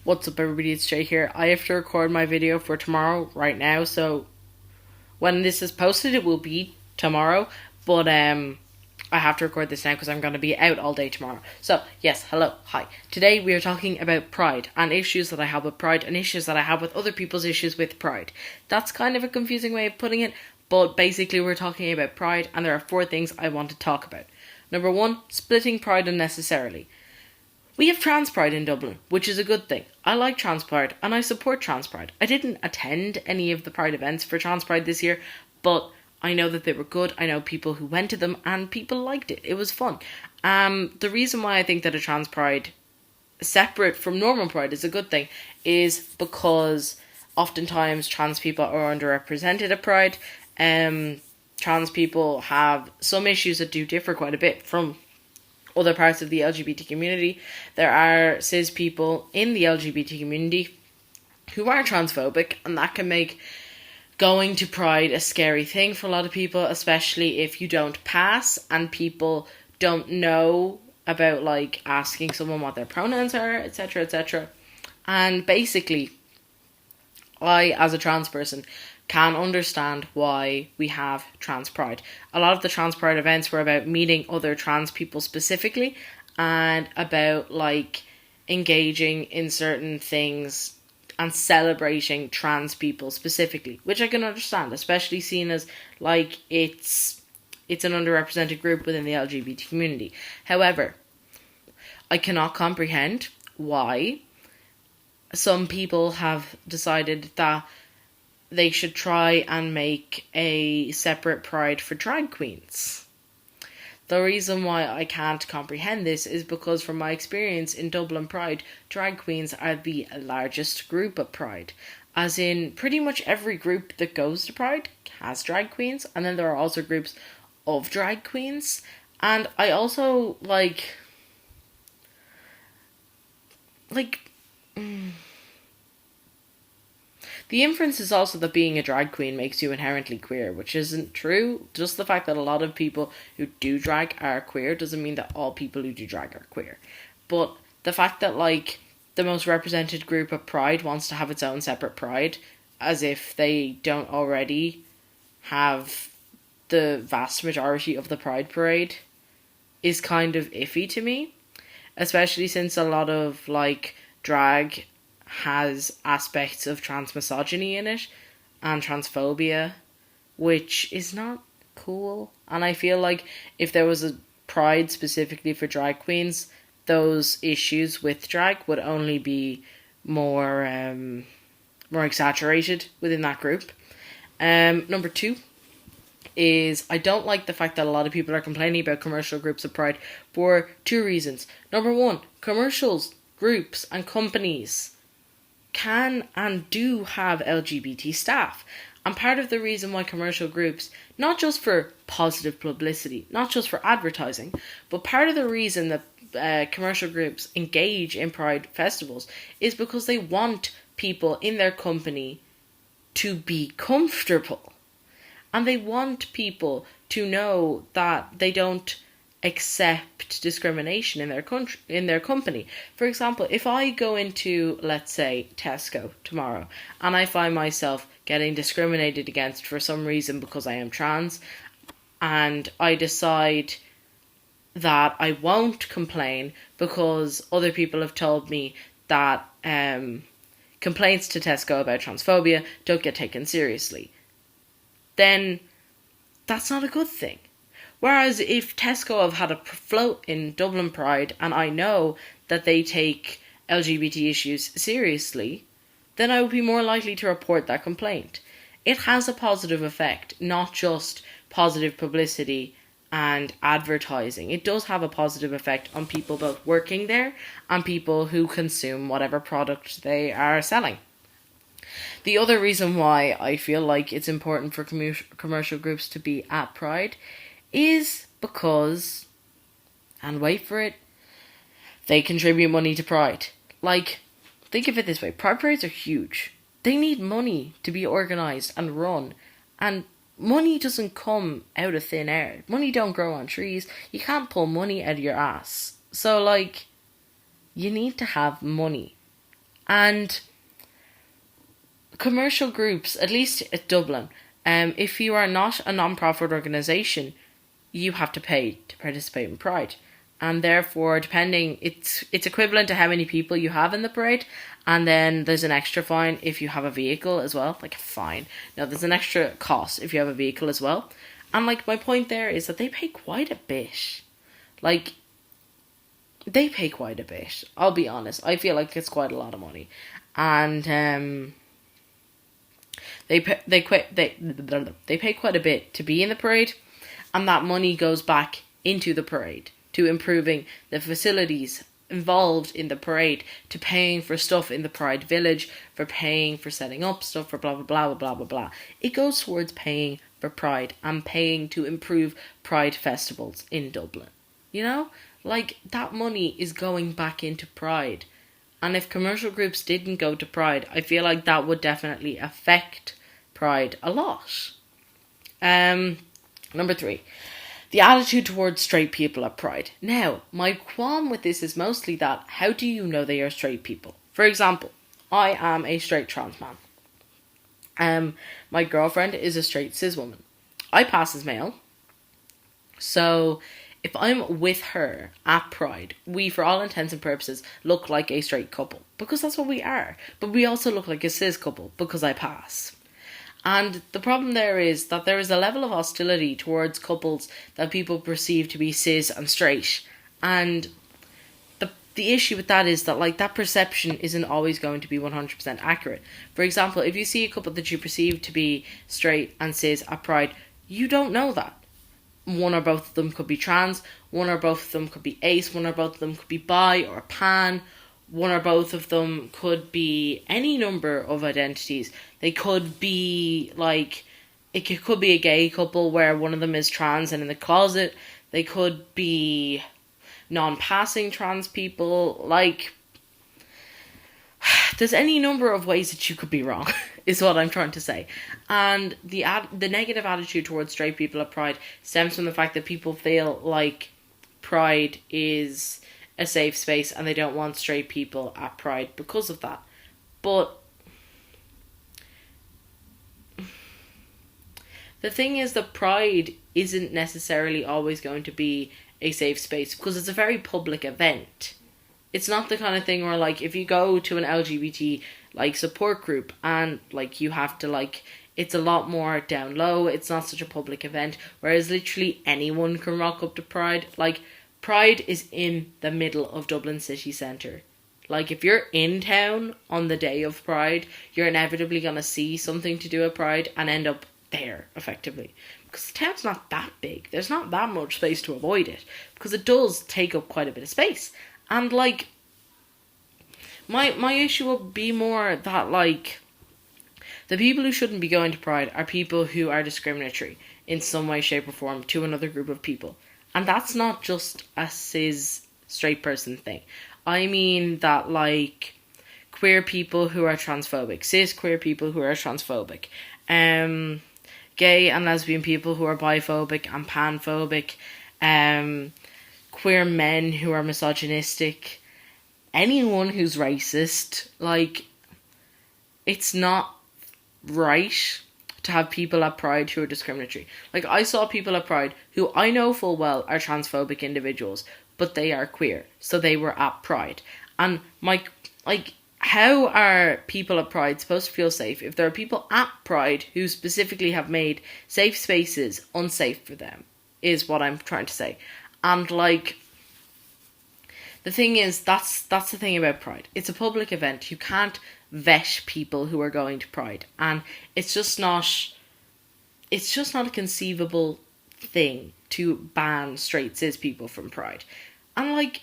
What's up, everybody? It's Jay here. I have to record my video for tomorrow right now, so when this is posted, it will be tomorrow. But I have to record this now because I'm going to be out all day tomorrow. So yes, hello, hi. Today we are talking about pride and issues that I have with pride and issues that I have with other people's issues with pride. That's kind of a confusing way of putting it, but basically we're talking about pride, and there are 4 things I want to talk about. Number 1, splitting pride unnecessarily. We have trans pride in Dublin, which is a good thing. I like trans pride and I support trans pride. I didn't attend any of the pride events for trans pride this year, but I know that they were good. I know people who went to them and people liked it. It was fun. The reason why I think that a trans pride separate from normal pride is a good thing is because oftentimes trans people are underrepresented at pride. Trans people have some issues that do differ quite a bit from other parts of the LGBT community. There are cis people in the LGBT community who are transphobic, and that can make going to Pride a scary thing for a lot of people, especially if you don't pass and people don't know about like asking someone what their pronouns are, etc., etc. And basically, I, as a trans person, can understand why we have trans pride. A lot of the trans pride events were about meeting other trans people specifically and about like engaging in certain things and celebrating trans people specifically, which I can understand, especially seen as like it's an underrepresented group within the LGBT community. However, I cannot comprehend why some people have decided that they should try and make a separate pride for drag queens. The reason why I can't comprehend this is because from my experience in Dublin Pride, drag queens are the largest group at Pride. As in, pretty much every group that goes to Pride has drag queens, and then there are also groups of drag queens. And I also the inference is also that being a drag queen makes you inherently queer, which isn't true. Just the fact that a lot of people who do drag are queer doesn't mean that all people who do drag are queer. But the fact that like the most represented group of Pride wants to have its own separate Pride, as if they don't already have the vast majority of the Pride parade, is kind of iffy to me. Especially since a lot of like drag has aspects of trans misogyny in it and transphobia, which is not cool. And I feel like if there was a pride specifically for drag queens, those issues with drag would only be more exaggerated within that group. Number 2 is I don't like the fact that a lot of people are complaining about commercial groups of pride for 2 reasons. Number 1, commercials, groups and companies can and do have LGBT staff. And part of the reason why commercial groups, not just for positive publicity, not just for advertising, but part of the reason that commercial groups engage in Pride festivals is because they want people in their company to be comfortable. And they want people to know that they don't accept discrimination in their company. For example, if I go into, let's say, Tesco tomorrow and I find myself getting discriminated against for some reason because I am trans, and I decide that I won't complain because other people have told me that complaints to Tesco about transphobia don't get taken seriously, then that's not a good thing. Whereas if Tesco have had a float in Dublin Pride and I know that they take LGBT issues seriously, then I would be more likely to report that complaint. It has a positive effect, not just positive publicity and advertising. It does have a positive effect on people both working there and people who consume whatever product they are selling. The other reason why I feel like it's important for commercial groups to be at Pride is because, and wait for it, they contribute money to Pride. Like, think of it this way, Pride parades are huge. They need money to be organised and run, and money doesn't come out of thin air. Money don't grow on trees. You can't pull money out of your ass. So, like, you need to have money. And commercial groups, at least at Dublin, if you are not a non-profit organisation, you have to pay to participate in Pride. And therefore, depending, it's equivalent to how many people you have in the parade. And then there's an extra fine if you have a vehicle as well. Like a fine. No, there's an extra cost if you have a vehicle as well. And like, my point there is that they pay quite a bit. Like, they pay quite a bit. I'll be honest. I feel like it's quite a lot of money. And they pay quite a bit to be in the parade. And that money goes back into the parade, to improving the facilities involved in the parade, to paying for stuff in the Pride Village, for paying for setting up stuff, for blah, blah, blah, blah, blah, blah. It goes towards paying for Pride and paying to improve Pride festivals in Dublin. You know? Like, that money is going back into Pride. And if commercial groups didn't go to Pride, I feel like that would definitely affect Pride a lot. Number 3. The attitude towards straight people at Pride. Now, my qualm with this is mostly that, how do you know they are straight people? For example, I am a straight trans man. My girlfriend is a straight cis woman. I pass as male. So, if I'm with her at Pride, we, for all intents and purposes, look like a straight couple. Because that's what we are. But we also look like a cis couple, because I pass. And the problem there is that there is a level of hostility towards couples that people perceive to be cis and straight. And the issue with that is that, like, that perception isn't always going to be 100% accurate. For example, if you see a couple that you perceive to be straight and cis at Pride, you don't know that. One or both of them could be trans, one or both of them could be ace, one or both of them could be bi or pan, one or both of them could be any number of identities. They could be, like, it could be a gay couple where one of them is trans and in the closet. They could be non-passing trans people. Like, there's any number of ways that you could be wrong, is what I'm trying to say. And the negative attitude towards straight people at Pride stems from the fact that people feel like Pride is a safe space and they don't want straight people at Pride because of that. But the thing is that Pride isn't necessarily always going to be a safe space because it's a very public event. It's not the kind of thing where, like, if you go to an LGBT, like, support group and, like, you have to, like, it's a lot more down low. It's not such a public event, whereas literally anyone can rock up to Pride. Like, Pride is in the middle of Dublin city centre. Like, if you're in town on the day of Pride, you're inevitably going to see something to do with Pride and end up there, effectively. Because the town's not that big. There's not that much space to avoid it. Because it does take up quite a bit of space. And, like, my issue would be more that, like, the people who shouldn't be going to Pride are people who are discriminatory in some way, shape or form to another group of people. And that's not just a cis straight person thing. I mean that, like, queer people who are transphobic, cis queer people who are transphobic, gay and lesbian people who are biphobic and panphobic, queer men who are misogynistic, anyone who's racist. Like, it's not right to have people at Pride who are discriminatory. Like, I saw people at Pride who I know full well are transphobic individuals, but they are queer, so they were at Pride. And how are people at Pride supposed to feel safe if there are people at Pride who specifically have made safe spaces unsafe for them, is what I'm trying to say. And, like, the thing is, that's the thing about Pride. It's a public event. You can't vet people who are going to Pride, and it's just not a conceivable thing to ban straight cis people from Pride. And, like,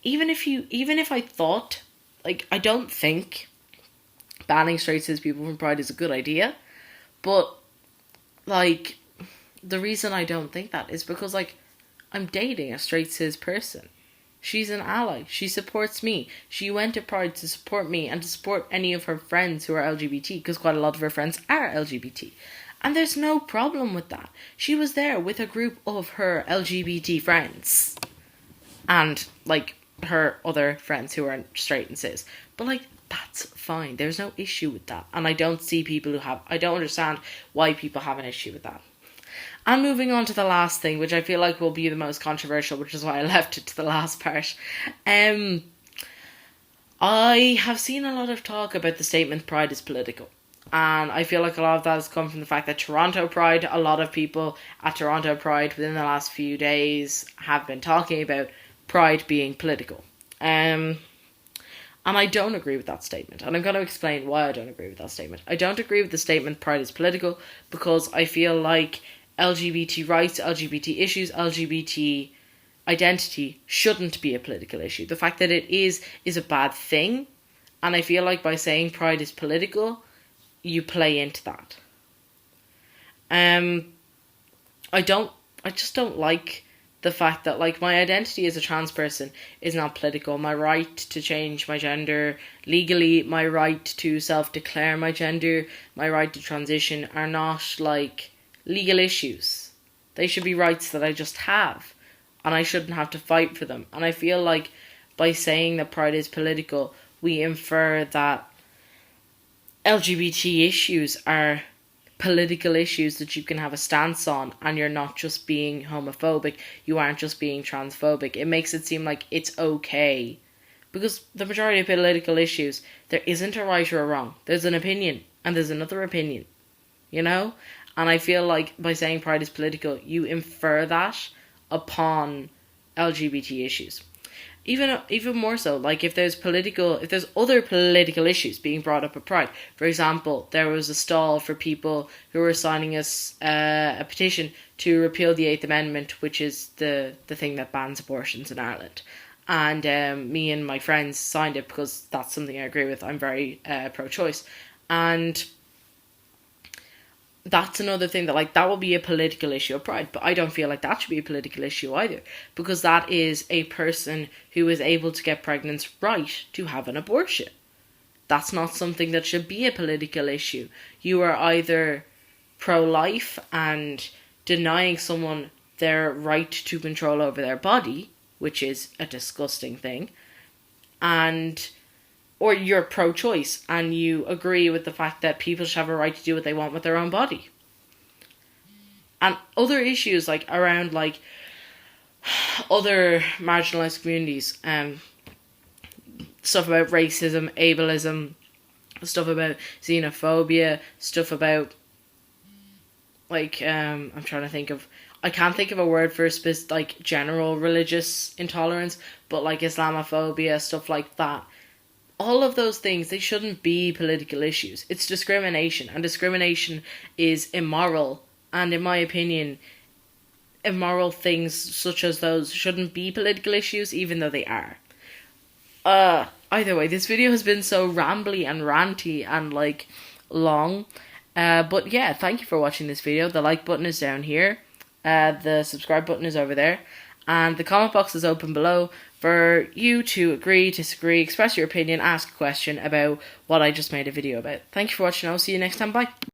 even if I thought, like, I don't think banning straight cis people from Pride is a good idea, but, like, the reason I don't think that is because, like, I'm dating a straight cis person. She's an ally. She supports me. She went to Pride to support me and to support any of her friends who are LGBT, because quite a lot of her friends are LGBT. And there's no problem with that. She was there with a group of her LGBT friends. And, like, her other friends who are straight and cis. But like, that's fine. There's no issue with that. And I don't see people who have, I don't understand why people have an issue with that. And moving on to the last thing, which I feel like will be the most controversial, which is why I left it to the last part. I have seen a lot of talk about the statement Pride is political. And I feel like a lot of that has come from the fact that Toronto Pride, a lot of people at Toronto Pride within the last few days have been talking about Pride being political. And I don't agree with that statement. And I'm going to explain why I don't agree with that statement. I don't agree with the statement Pride is political because I feel like LGBT rights, LGBT issues, LGBT identity shouldn't be a political issue. The fact that it is a bad thing. And I feel like by saying Pride is political, you play into that. I just don't like the fact that like my identity as a trans person is not political. My right to change my gender legally, my right to self-declare my gender, my right to transition are not like legal issues. They should be rights that I just have, and I shouldn't have to fight for them. And I feel like by saying that Pride is political, we infer that LGBT issues are political issues that you can have a stance on, and you're not just being homophobic, you aren't just being transphobic. It makes it seem like it's okay. Because the majority of political issues, there isn't a right or a wrong. There's an opinion, and there's another opinion. You know? And I feel like by saying Pride is political, you infer that upon LGBT issues. Even more so, like if there's other political issues being brought up at Pride. For example, there was a stall for people who were signing a petition to repeal the 8th Amendment, which is the thing that bans abortions in Ireland. And me and my friends signed it because that's something I agree with. I'm very pro-choice. And that's another thing that, like, that will be a political issue of Pride, but I don't feel like that should be a political issue either, because that is a person who is able to get pregnant's right to have an abortion. That's not something that should be a political issue. You are either pro-life and denying someone their right to control over their body, which is a disgusting thing, or you're pro-choice and you agree with the fact that people should have a right to do what they want with their own body. And other issues like around like other marginalized communities, stuff about racism, ableism, stuff about xenophobia, stuff about like I can't think of a word for like general religious intolerance, but like Islamophobia, stuff like that. All of those things, they shouldn't be political issues. It's discrimination, and discrimination is immoral. And in my opinion, immoral things such as those shouldn't be political issues, even though they are. Either way, this video has been so rambly and ranty and like long. But yeah, thank you for watching this video. The like button is down here. The subscribe button is over there. And the comment box is open below for you to agree, disagree, express your opinion, ask a question about what I just made a video about. Thank you for watching. I'll see you next time. Bye.